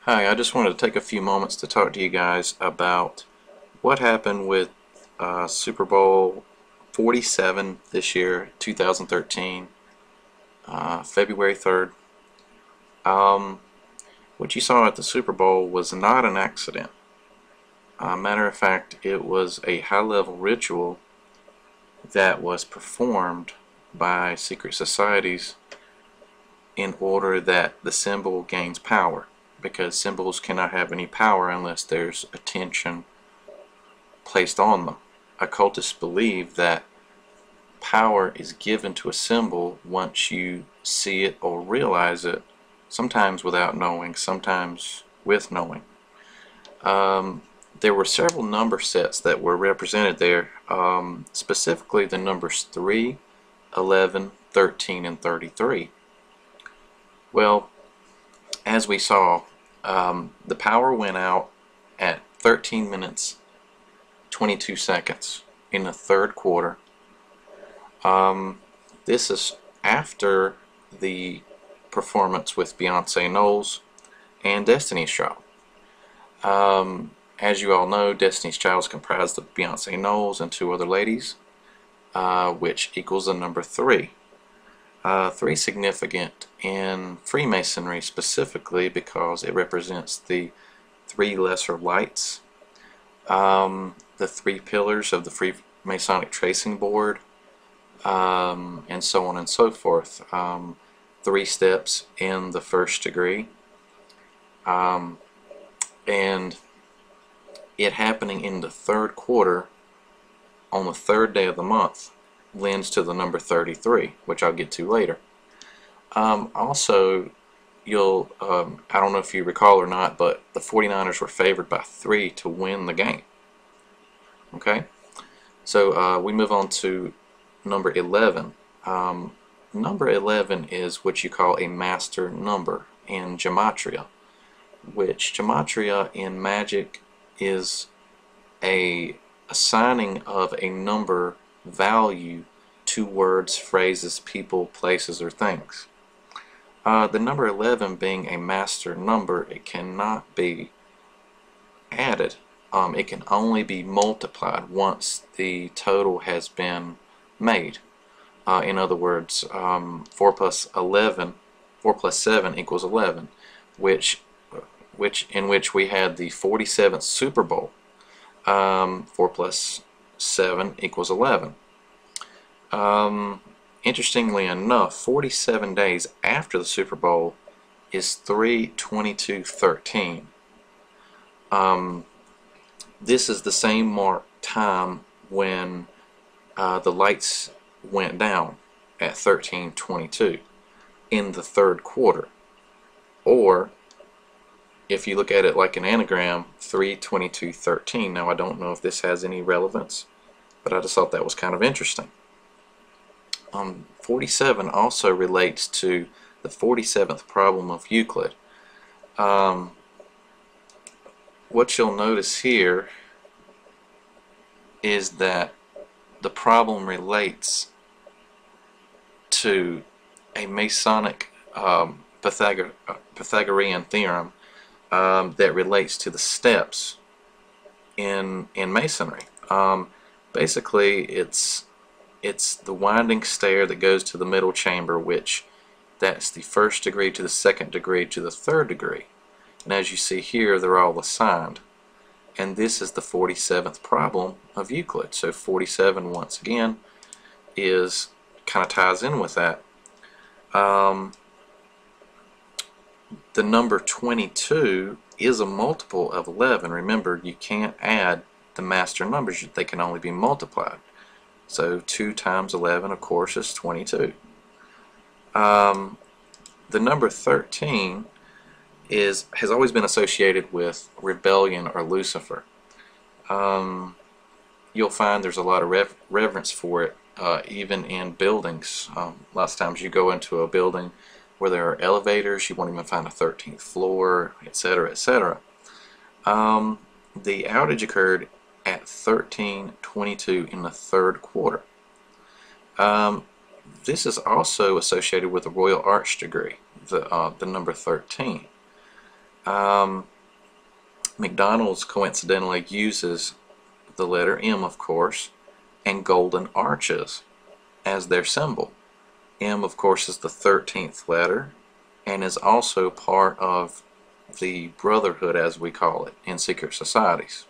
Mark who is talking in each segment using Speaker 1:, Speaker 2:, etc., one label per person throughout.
Speaker 1: Hi, I just wanted to take a few moments to talk to you guys about what happened with Super Bowl 47 this year, 2013, February 3rd. What you saw at the Super Bowl was not an accident. Matter of fact, it was a high-level ritual that was performed by secret societies in order that the symbol gains power, because symbols cannot have any power unless there's attention placed on them. Occultists believe that power is given to a symbol once you see it or realize it, sometimes without knowing, sometimes with knowing. There were several number sets that were represented there, specifically the numbers 3, 11, 13, and 33. Well, as we saw, the power went out at 13 minutes 22 seconds in the third quarter. This is after the performance with Beyonce Knowles and Destiny's Child. As you all know, Destiny's Child is comprised of Beyonce Knowles and two other ladies, which equals the number 3. 3 significant in Freemasonry specifically because it represents the 3 lesser lights, the 3 pillars of the Freemasonic tracing board, and so on and so forth. 3 steps in the first degree, and it happening in the third quarter on the third day of the month lends to the number 33, which I'll get to later. Also, I don't know if you recall or not, but the 49ers were favored by 3 to win the game. Okay, so we move on to number 11. Number 11 is what you call a master number in gematria, which gematria in magic is a assigning of a number value to words, phrases, people, places, or things. The number 11 being a master number, it cannot be added. It can only be multiplied once the total has been made. In other words, 4 plus 7 equals 11, in which we had the 47th Super Bowl. 4 plus 7 equals 11. Interestingly enough, 47 days after the Super Bowl is 3/22/13. This is the same mark time when the lights went down at 13:22 in the third quarter. Or, if you look at it like an anagram, 3/22/13. Now, I don't know if this has any relevance, but I just thought that was kind of interesting. 47 also relates to the 47th problem of Euclid. What you'll notice here is that the problem relates to a Masonic Pythagorean theorem that relates to the steps in Masonry. Basically, it's the winding stair that goes to the middle chamber, which that's the first degree to the second degree to the third degree. And as you see here, they're all assigned. And this is the 47th problem of Euclid. So 47, once again, is kind of ties in with that. The number 22 is a multiple of 11. Remember, you can't add the master numbers. They can only be multiplied. So 2 times 11, of course, is 22. The number 13 has always been associated with rebellion or Lucifer. You'll find there's a lot of reverence for it, even in buildings. Lots of times you go into a building where there are elevators, you won't even find a 13th floor, etc., etc. The outage occurred at 13:22 in the third quarter. This is also associated with the Royal Arch degree, the number 13. McDonald's coincidentally uses the letter M, of course, and golden arches as their symbol. M, of course, is the 13th letter and is also part of the brotherhood, as we call it, in secret societies.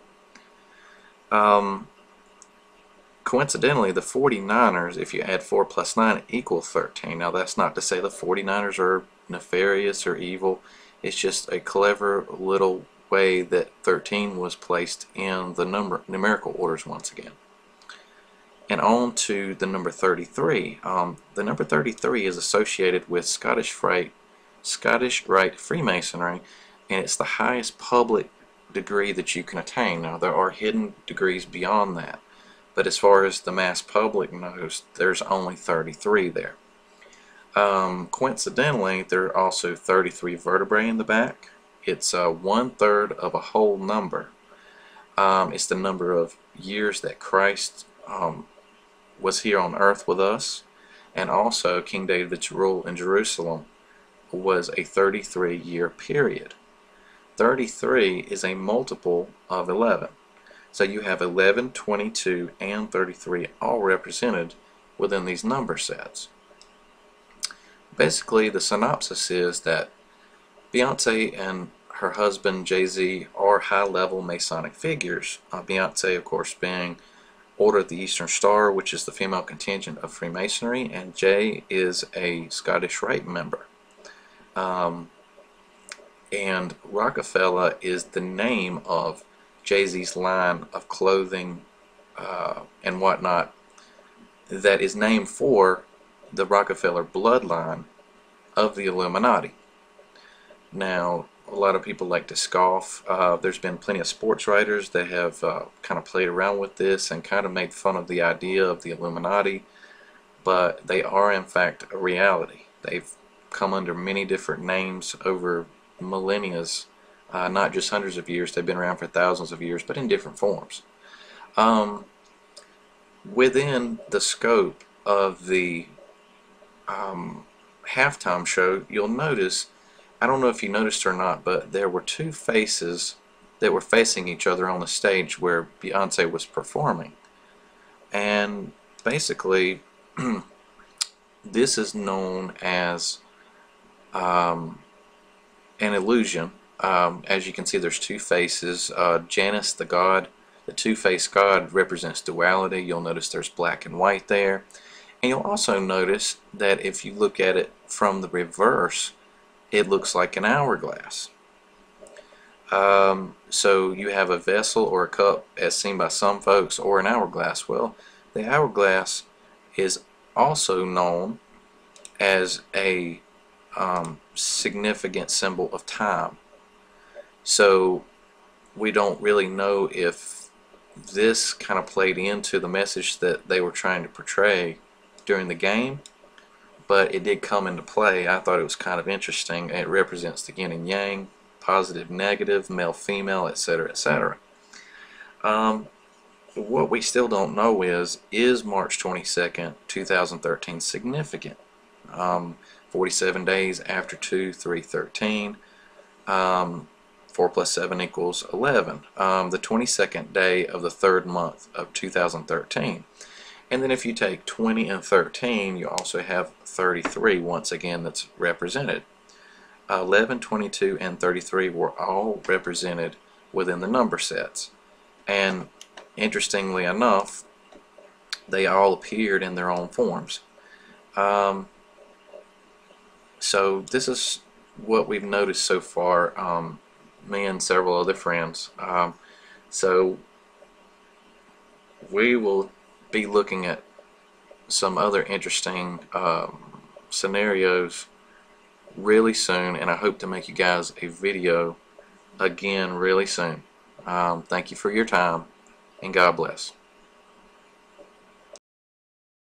Speaker 1: Coincidentally, the 49ers, if you add 4 plus 9, equal 13. Now, that's not to say the 49ers are nefarious or evil. It's just a clever little way that 13 was placed in the numerical orders once again. And on to the number 33. The number 33 is associated with Scottish Rite Freemasonry, and it's the highest public degree that you can attain. Now, there are hidden degrees beyond that, but as far as the mass public knows, there's only 33 there. Coincidentally, there are also 33 vertebrae in the back. It's 1/3 of a whole number. It's the number of years that Christ was here on earth with us, and also King David's rule in Jerusalem was a 33-year period. 33 is a multiple of 11. So you have 11, 22, and 33 all represented within these number sets. Basically, the synopsis is that Beyonce and her husband Jay-Z are high-level Masonic figures. Beyonce, of course, being Order of the Eastern Star, which is the female contingent of Freemasonry, and Jay is a Scottish Rite member. And Rockefeller is the name of Jay-Z's line of clothing and whatnot that is named for the Rockefeller bloodline of the Illuminati. Now, a lot of people like to scoff. There's been plenty of sports writers that have kind of played around with this and kind of made fun of the idea of the Illuminati, but they are in fact a reality. They've come under many different names over millennia, not just hundreds of years. They've been around for thousands of years, but in different forms. Within the scope of the halftime show, you'll notice, I don't know if you noticed or not, but there were two faces that were facing each other on the stage where Beyonce was performing. And basically, this is known as an illusion. As you can see, there's two faces. Janus, the god, the two-faced god, represents duality. You'll notice there's black and white there. And you'll also notice that if you look at it from the reverse, it looks like an hourglass. So you have a vessel or a cup as seen by some folks, or an hourglass. Well, the hourglass is also known as a significant symbol of time. So we don't really know if this kind of played into the message that they were trying to portray during the game, but it did come into play. I thought it was kind of interesting. It represents the yin and yang, positive, negative, male, female, etc., etc. What we still don't know is March 22nd, 2013 significant? 47 days after 2/3/13. 4 plus 7 equals 11. The 22nd day of the 3rd month of 2013. And then if you take 20 and 13, you also have 33 once again that's represented. 11, 22, and 33 were all represented within the number sets. And interestingly enough, they all appeared in their own forms. So this is what we've noticed so far, me and several other friends. So we will be looking at some other interesting scenarios really soon, and I hope to make you guys a video again really soon. Thank you for your time, and God bless.